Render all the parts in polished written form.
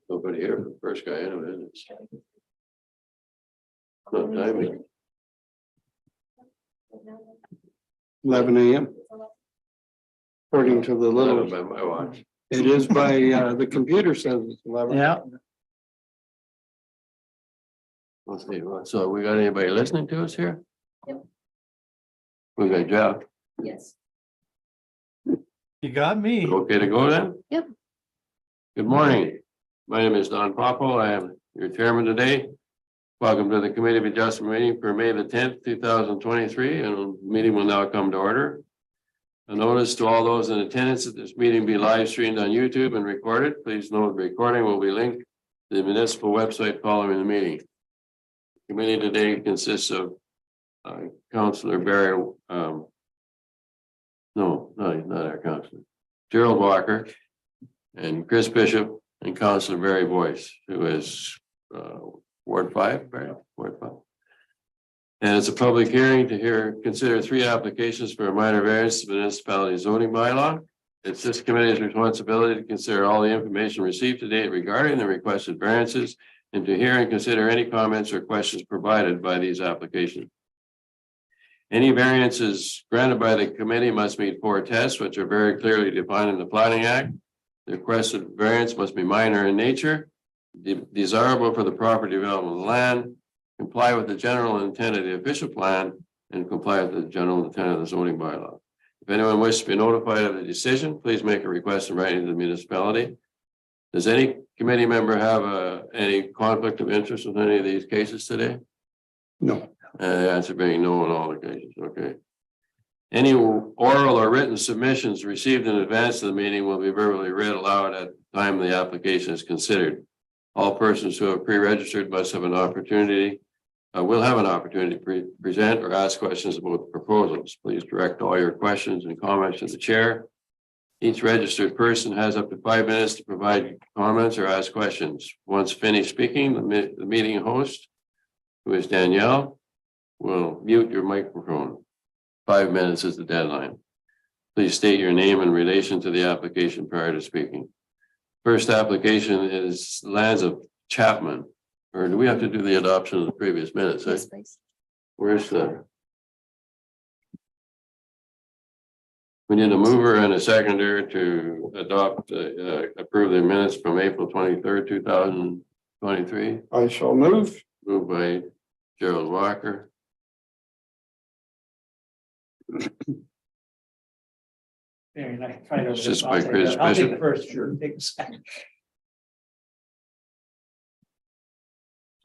Nobody here for the first guy anyway. It's not timing. 11 a.m. According to the Eleven little, by my watch. it is by, the computer says it's 11. Yeah, Let's see. So we got anybody listening to us here? Yep. We got Jeff. Yes. you got me. Okay to go then? Yep. Good morning. My name is Don Popo. I am your chairman today. Welcome to the Committee of Adjustment meeting for May the 10th, 2023, and the meeting will now come to order. A notice to all those in attendance that this meeting be live streamed on YouTube and recorded. Please note the recording will be linked to the municipal website following the meeting. Committee today consists of Councillor Barry, no, he's not our councillor, Gerald Walker and Chris Bishop and Councillor Barry Boyce, who is Ward 5, Barry, Ward 5. And it's a public hearing to consider 3 applications for a minor variance to the municipality zoning bylaw. It's this committee's responsibility to consider all the information received to date regarding the requested variances and to hear and consider any comments or questions provided by these applications. Any variances granted by the committee must meet 4 tests, which are very clearly defined in the Planning Act. The requested variance must be minor in nature, desirable for the property development of the land, comply with the general intent of the official plan, and comply with the general intent of the zoning bylaw. If anyone wishes to be notified of the decision, please make a request in writing to the municipality. Does any committee member have any conflict of interest with any of these cases today? No, The answer being no in all the cases, okay. Any oral or written submissions received in advance of the meeting will be verbally read aloud at the time the application is considered. All persons who have pre-registered must have an opportunity, will have an opportunity to present or ask questions about the proposals. Please direct all your questions and comments to the chair. Each registered person has up to 5 minutes to provide comments or ask questions. Once finished speaking, the meeting host, who is Danielle, will mute your microphone. 5 minutes is the deadline. Please state your name in relation to the application prior to speaking. First application is Lands of Chapman. Or do we have to do the adoption of the previous minutes? Yes, please. Where's the? We need a mover and a seconder to adopt, approve the minutes from April 23rd, 2023. I shall move. Moved by Gerald Walker. Very nice. Try to- It's just I'll by take Chris that. I'll take Bishop. it first, sure, take a second.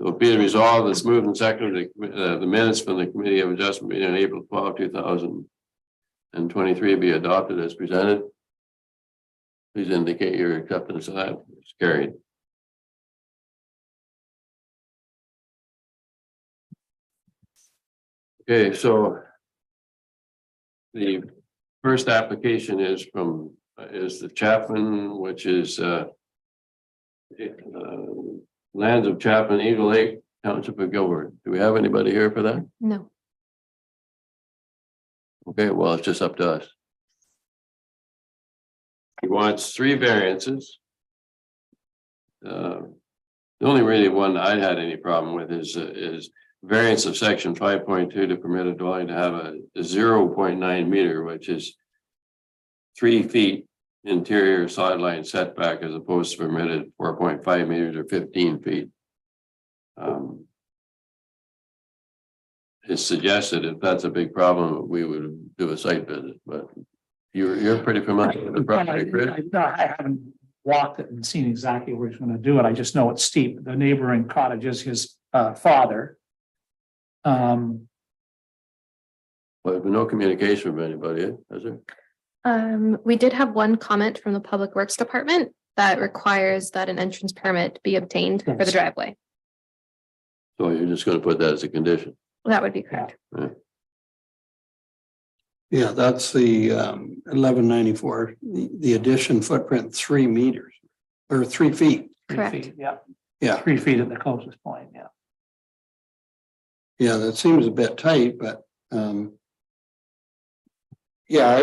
So be it resolved, it's moved and seconded, the minutes from the Committee of Adjustment meeting on April 12, 2023 be adopted as presented. Please indicate your acceptance of that. It's carried. Okay, so the first application is from, is the Chapman, which is Lands of Chapman, Eagle Lake, Township of Gilbert. Do we have anybody here for that? No. Okay, well, it's just up to us. He wants 3 variances. The only really one I had any problem with is variance of section 5.2 to permit a dwelling to have a 0.9 meter, which is 3 feet interior sideline setback as opposed to permitted 4.5 meters or 15 feet. It's suggested if that's a big problem, we would do a site visit, but you're pretty familiar with the property, Chris? I haven't walked it and seen exactly where he's gonna do it. I just know it's steep. The neighboring cottage is his father. Well, there's been no communication from anybody, has there? We did have one comment from the Public Works Department that requires that an entrance permit be obtained for the Yes. driveway. So you're just gonna put that as a condition? That would be correct. Yeah, that's the 1194, the addition footprint 3 meters or 3 feet. 3 Correct. feet, yeah, Yeah, 3 feet at the closest point, yeah. yeah, that seems a bit tight, but yeah, I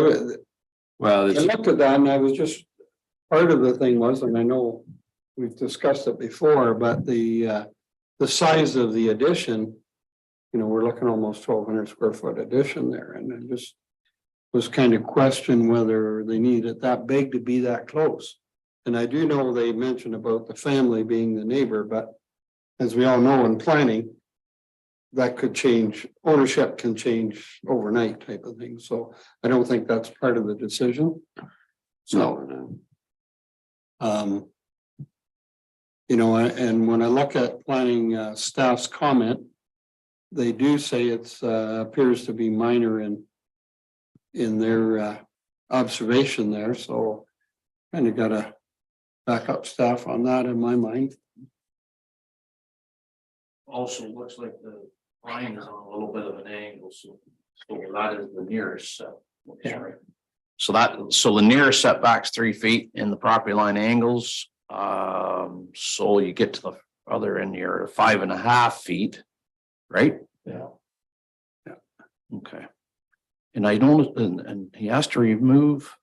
Well, I it's, looked at that and I was just, part of the thing was, and I know we've discussed it before, but the size of the addition, you know, we're looking almost 1,200 square foot addition there, and it just was kind of question whether they need it that big to be that close. And I do know they mentioned about the family being the neighbor, but as we all know in planning, that could change, ownership can change overnight type of thing. So I don't think that's part of the decision. So, No, you know, and when I look at planning staff's comment, they do say it's appears to be minor in their observation there. So kind of got to back up staff on that in my mind. Also looks like the line is on a little bit of an angle, so that is the nearest set. Yeah. So the nearest setback's 3 feet in the property line angles. So you get to the other end, you're 5.5 feet, right? Yeah. Okay. And I don't, and he has to remove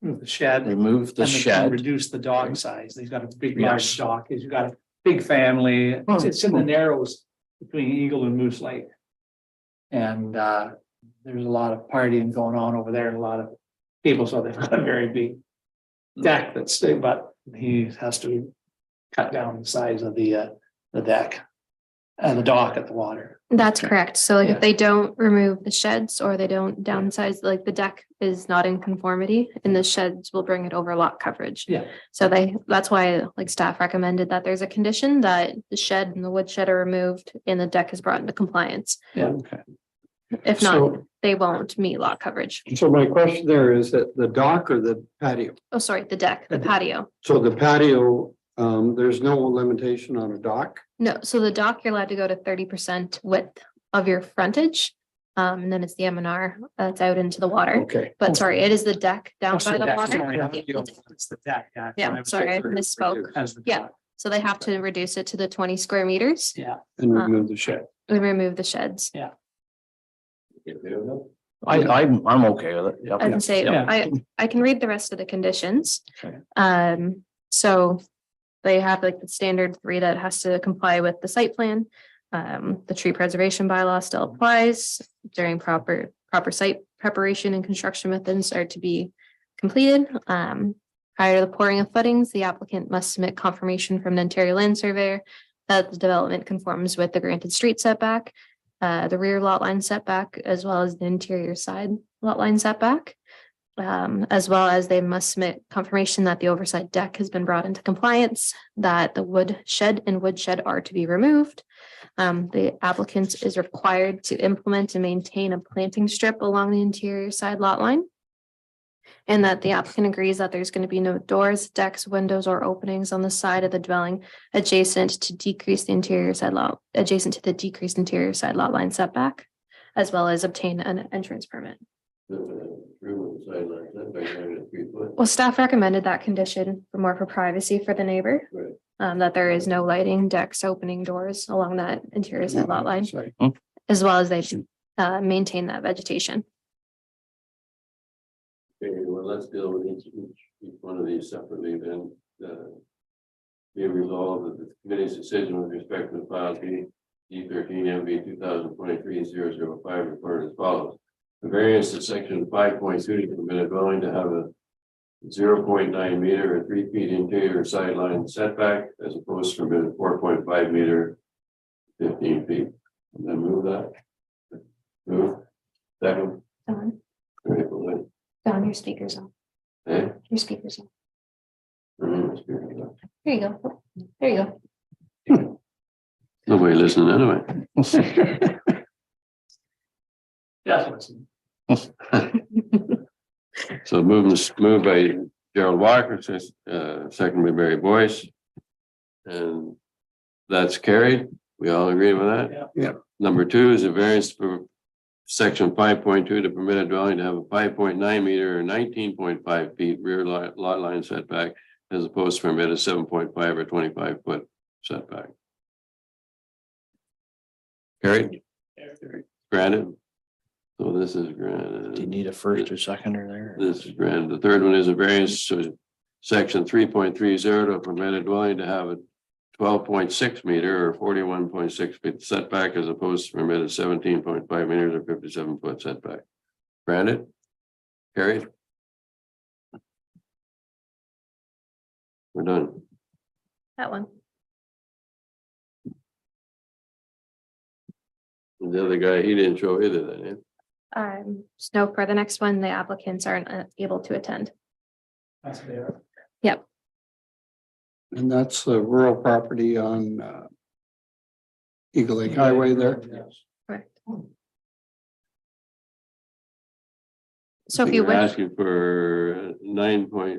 The shed. the And they can shed. reduce the dog size. He's got a big, Yes. large dog. He's got a big family. Oh, It's in the narrows between Eagle and Moose Lake. And there's a lot of partying going on over there and a lot of people, so they've got a very big deck that's big, but he has to cut down the size of the deck and the dock at the water. That's Okay. correct. So like Yeah. if they don't remove the sheds or they don't downsize, like the deck is not in conformity and the sheds will bring it over lot coverage. Yeah. So that's why like staff recommended that there's a condition that the shed and the wood shed are removed and the deck is brought into compliance. Okay. If not, So, they won't meet lot coverage. so my question there is that the dock or the patio? Oh, sorry, the deck, the patio. So the patio, there's no limitation on a dock? No, so the dock, you're allowed to go to 30% width of your frontage. And then it's the M&R that's out into the water. Okay. But sorry, it is the deck down Also by the deck, water. sorry, Yeah. It's the deck, yeah. Yeah, sorry, I misspoke. As the Yeah. dock. So they have to reduce it to the 20 square meters Yeah, And remove the shed. and remove the sheds. I'm okay with it. Yep. I can say, Yeah. I can read the rest of the conditions. Okay. So they have like the standard 3 that has to comply with the site plan. The tree preservation bylaw still applies during proper site preparation and construction methods are to be completed. Prior to the pouring of footings, the applicant must submit confirmation from the Ontario Land Surveyor that the development conforms with the granted street setback, the rear lot line setback, as well as the interior side lot line setback. As well as they must submit confirmation that the oversight deck has been brought into compliance, that the wood shed and wood shed are to be removed. The applicant is required to implement and maintain a planting strip along the interior side lot line. And that the applicant agrees that there's going to be no doors, decks, windows, or openings on the side of the dwelling adjacent to the decreased interior side lot line setback, as well as obtain an entrance permit. Well, staff recommended that condition for privacy for the neighbor. Right. That there is no lighting, decks, opening doors along that interior side lot line, Sorry. as well as they should maintain that vegetation. Okay, well, let's deal with each one of these separately then. Be resolved that the committee's decision with respect to the file D13 MV 2023-005 recorded as follows. The variance to section 5.2 to permit a dwelling to have a 0.9 meter or 3 feet interior sideline setback as opposed to permitted 4.5 meter, 15 feet. And then move that. Move. Second. Don, Very good. your speakers on, Okay. your speakers on. Remember, speaking of that. There you go. There you go. Nobody listening anyway. that's what's. So moved by Gerald Walker, second by Barry Boyce. And that's carried. We all agree with that? Yeah. Yeah. Number 2 is a variance for section 5.2 to permit a dwelling to have a 5.9 meter or 19.5 feet rear lot line setback as opposed to permit a 7.5 or 25 foot setback. Carried? Granted. So this is granted. Do you need a first or seconder there? This is granted. The third one is a variance to section 3.30 to permit a dwelling to have a 12.6 meter or 41.6 feet setback as opposed to permitted 17.5 meters or 57-foot setback. Granted? Carried? We're done. That one. The other guy, he didn't show either then, eh? So for the next one, the applicants aren't able to attend. That's there. And that's the rural property on Eagle Lake Highway there. Correct. So if you You're would, asking for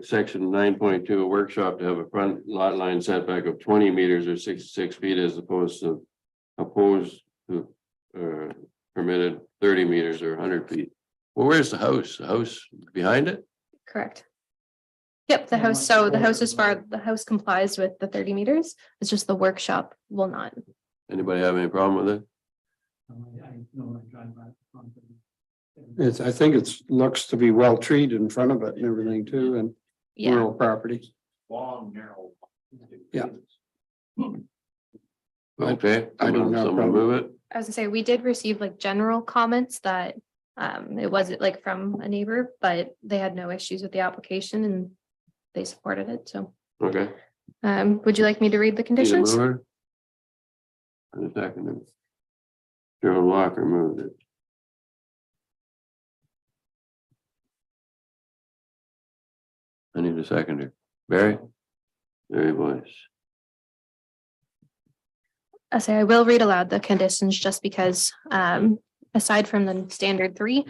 section 9.2, a workshop to have a front lot line setback of 20 meters or 66 feet as opposed to permitted 30 meters or 100 feet. Well, where's the house? The house behind it? correct. Yep, the house, so the house the house complies with the 30 meters. It's just the workshop will not. Anybody have any problem with it? I think looks to be well treated in front of it and everything too, and Yeah, rural property. Long, narrow. Yeah. Okay. I don't have a Someone problem. move it. I was gonna say, we did receive like general comments that it wasn't like from a neighbor, but they had no issues with the application and they supported it, so. Okay. Would you like me to read the Need a conditions? mover? And a second. Gerald Walker moved it. I need a seconder. Barry? Barry Boyce. I say I will read aloud the conditions just because, aside from the standard 3,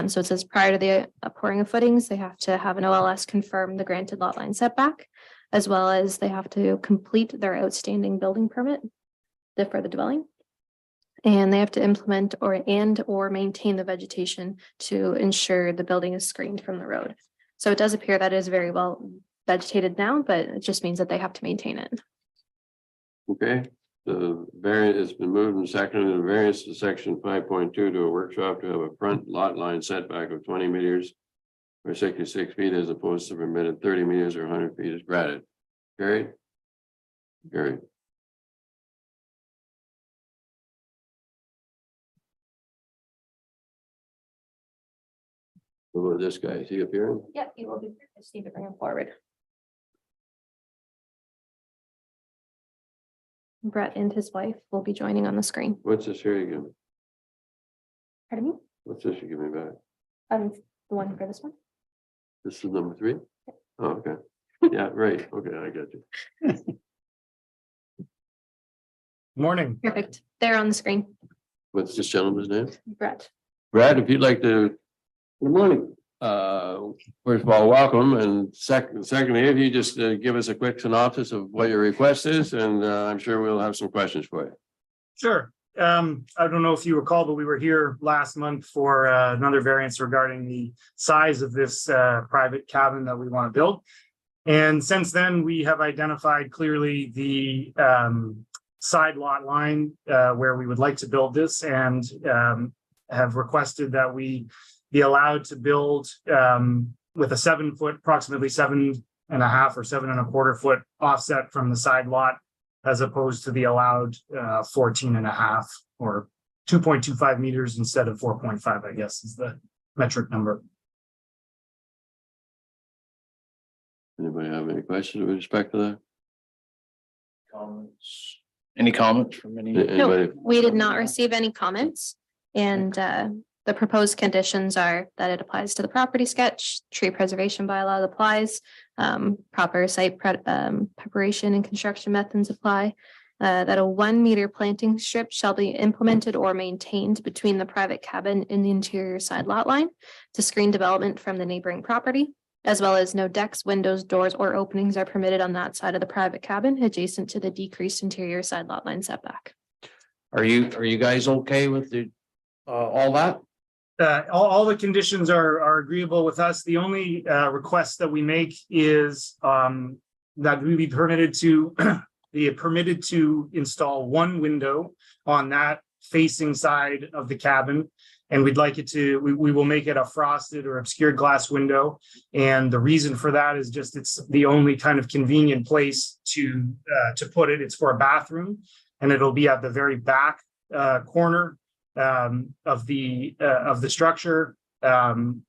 so it says prior to the pouring of footings, they have to have an OLS confirm the granted lot line setback, as well as they have to complete their outstanding building permit for the dwelling. And they have to implement or maintain the vegetation to ensure the building is screened from the road. So it does appear that it is very well vegetated now, but it just means that they have to maintain it. Okay, the variant has been moved and seconded, the variance to section 5.2 to a workshop to have a front lot line setback of 20 meters or 66 feet as opposed to permitted 30 meters or 100 feet is granted. Carried? Carried. What about this guy? Is he appearing? Yeah, you will be, just need to bring him forward. Brett and his wife will be joining on the screen. What's this here you give me? Pardon me? What's this you give me back? The one for this one? This is number 3? Oh, okay. Yeah, right. Okay, I got you. Morning. Perfect. They're on the screen. What's this gentleman's name? Brett. Brad, if you'd like to, Good morning. first of all, welcome, and secondly, if you just give us a quick synopsis of what your request is, and I'm sure we'll have some questions for you. Sure. I don't know if you recall, but we were here last month for another variance regarding the size of this private cabin that we want to build. And since then, we have identified clearly the side lot line where we would like to build this, and have requested that we be allowed to build with a 7-foot, approximately 7.5 or 7.25 foot offset from the side lot, as opposed to the allowed 14.5 or 2.25 meters instead of 4.5, I guess is the metric number. Anybody have any questions with respect to that? Comments? Any comments from any? No, Anybody? we did not receive any comments. And the proposed conditions are that it applies to the property sketch, tree preservation bylaw applies, proper site preparation and construction methods apply. That a 1 meter planting strip shall be implemented or maintained between the private cabin and the interior side lot line to screen development from the neighboring property, as well as no decks, windows, doors, or openings are permitted on that side of the private cabin adjacent to the decreased interior side lot line setback. Are you guys okay with the all that? All the conditions are agreeable with us. The only request that we make is that we be permitted to install one window on that facing side of the cabin, And we'd like it to, we will make it a frosted or obscured glass window. And the reason for that is just it's the only kind of convenient place to put it. It's for a bathroom, and it'll be at the very back corner of the structure,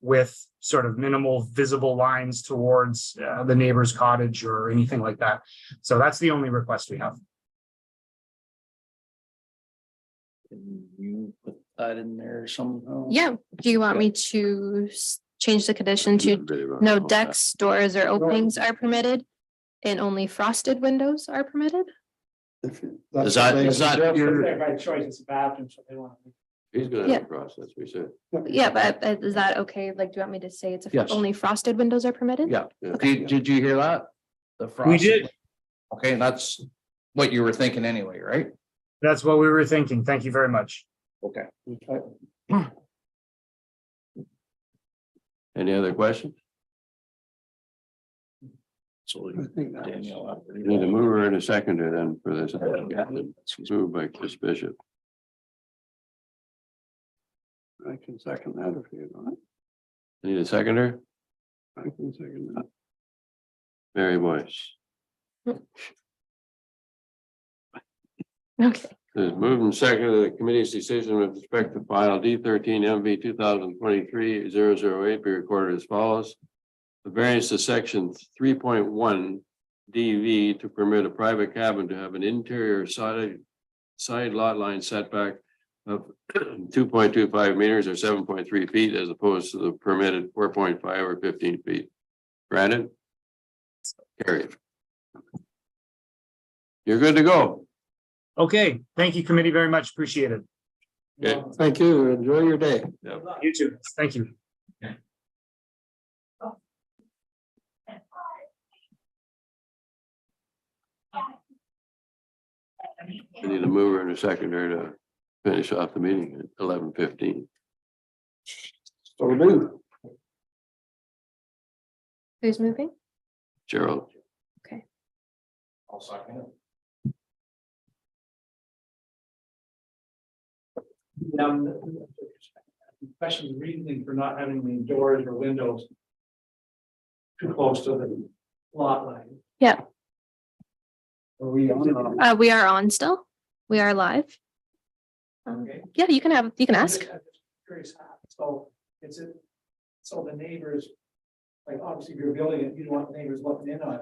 with sort of minimal visible lines towards the neighbor's cottage or anything like that. So that's the only request we have. Can you put that in there somehow? Yeah, do you want me to change the condition to no decks, doors, or openings are permitted? And only frosted windows are permitted? Is that your? By choice, it's a bathroom, so they want. He's gonna Yeah. have a process, we said. Yeah, but is that okay? Like, do you want me to say it's Yes. only frosted windows are permitted? Yeah, Yeah. did you hear that? The frost. We did. Okay, that's what you were thinking anyway, right? That's what we were thinking. Thank you very much. Okay. Any other questions? So I think that's. Danielle. Need a mover and a seconder then for this. Moved by Chris Bishop. I can second that if you want. Need a seconder? I can second that. Barry Boyce. Okay, There's moved and seconded the committee's decision with respect to file D13 MV 2023-008 be recorded as follows. The variance to section 3.1 DV to permit a private cabin to have an interior side lot line setback of 2.25 meters or 7.3 feet as opposed to the permitted 4.5 or 15 feet. Granted? Carried. You're good to go. Okay, thank you, committee, very much. Appreciate it. Okay. Thank you. Enjoy your day. You too. Thank you. I need a mover and a seconder to finish off the meeting at 11:15. So do. who's moving? Gerald, I'll second it. Question, reasoning for not having the doors or windows too close to the lot line. Are we on? We are on still. We are live. Okay. Yeah, you can ask. I'm just curious, so it's it, so the neighbors, like obviously if you're building it, you don't want neighbors looking in on it.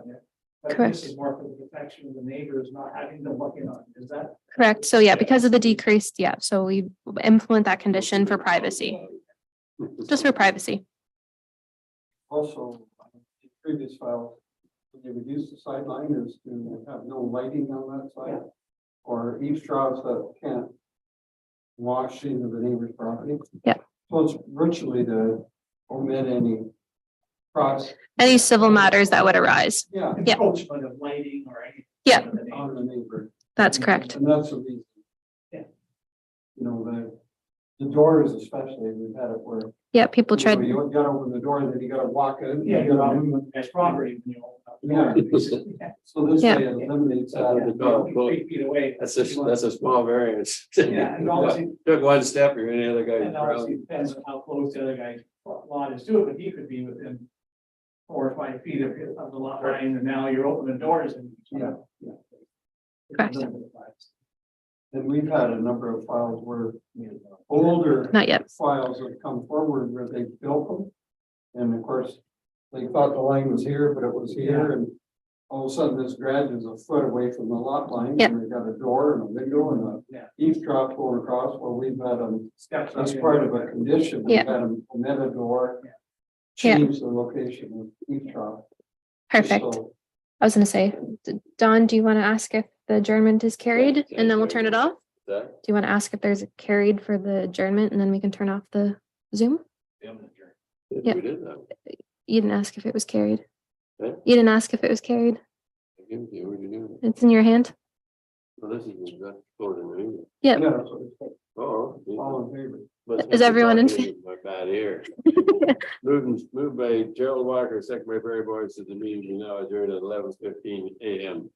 But Correct. this is more for the protection of the neighbors, not having them looking on it, is that? Correct. So yeah, because of the decreased, yeah, so we implement that condition for privacy, just for privacy. Also, the previous file, when they reduce the sideline is to have no lighting on that side. Or eavesdrops that can't wash into the neighbor's property. Yeah. So it's virtually to omit any cross, Any civil matters that would arise. yeah, Yeah. Encroachment of lighting or anything. Yeah. on the neighbor. That's correct. And that's the reason. Yeah. You know, the doors especially, we've had it where. Yeah, people you know, tried, You gotta open the door and then you gotta walk in. Yeah, you you're gotta- on the property, you know. Yeah. So this Yeah. way it eliminates that. Yeah. 3 feet away. That's a small variance. Yeah, and obviously- Took one step, you're in the other guy's And obviously ground. depends on how close the other guy's lot is to it, but he could be within 4 or 5 feet of the lot line, and now you're opening doors and. Yeah. Correct. And we've had a number of files where older not yet. files have come forward where they built them. And of course, they thought the line was here, but it was here, and all of a sudden this garage is a foot away from the lot line. Yep. And they got a door and a window and Yeah. a eavesdrop going across, where we've had them, Steps. as part of a condition, we've Yeah. had them omit a door. Yeah. Change the location of eavesdrop. Perfect. So, I was gonna say, Don, do you want to ask if the adjournment is carried and then we'll turn it off? Do That- you want to ask if there's a carried for the adjournment and then we can turn off the Zoom? Yeah. We did that. You didn't ask if it was carried. Okay. You didn't ask if it was carried. I give it to you, what are you doing? It's in your hand. Well, this is that's closing the meeting. Yeah. yeah, so it's Oh. all in favor. But- Is everyone in My bad ear. Moved by Gerald Walker, second by Barry Boyce, that the meeting be now adjourned at 11:15 a.m.